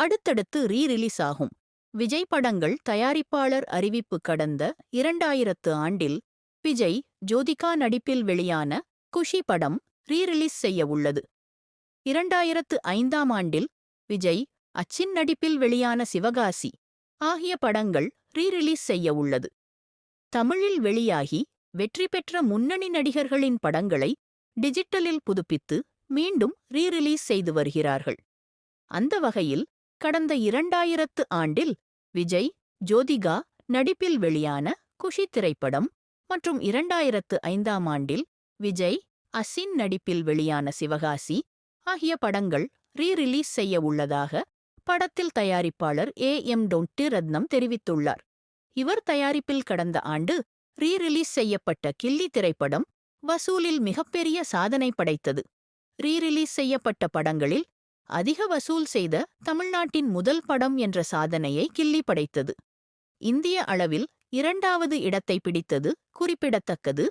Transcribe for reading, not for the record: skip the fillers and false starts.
அடுத்தடுத்து ரீ-ரிலீஸ் ஆகும். விஜய் படங்கள் தயாரிப்பாளர் அறிவிப்பு கடந்த 2000 ஆண்டில் விஜய், ஜோதிகா நடிப்பில் வெளியான குஷி படம் ரீ-ரிலீஸ் செய்ய உள்ளது. 2005 ஆண்டில் விஜய், அச்சின் நடிப்பில் வெளியான சிவகாசி ஆகிய படங்கள் ரீ-ரிலீஸ் செய்ய உள்ளது. தமிழில் வெளியாகி வெற்றி பெற்ற முன்னணி நடிகர்களின் படங்களை டிஜிட்டலில் புதுப்பித்து மீண்டும் ரீ-ரிலீஸ் செய்து வருகிறார்கள். அந்த வகையில் கடந்த 2000 ஆண்டில் விஜய், ஜோதிகா நடிப்பில் வெளியான குஷி திரைப்படம் மற்றும் 2005 ஆண்டில் விஜய், அசின் நடிப்பில் வெளியான சிவகாசி ஆகிய படங்கள் ரீ-ரிலீஸ் செய்ய உள்ளதாக படத்தில் தயாரிப்பாளர் A.M. டொண்டி ரத்னம் தெரிவித்துள்ளார். இவர் தயாரிப்பில் கடந்த ஆண்டு ரீ-ரிலீஸ் செய்யப்பட்ட கில்லி திரைப்படம் வசூலில் மிகப்பெரிய சாதனை படைத்தது. ரீ-ரிலீஸ் செய்யப்பட்ட படங்களில் அதிக வசூல் செய்த தமிழ்நாட்டின் முதல் படம் என்ற சாதனையை கில்லி படைத்தது. இந்திய அளவில் 2வது இடத்தை பிடித்தது குறிப்பிடத்தக்கது.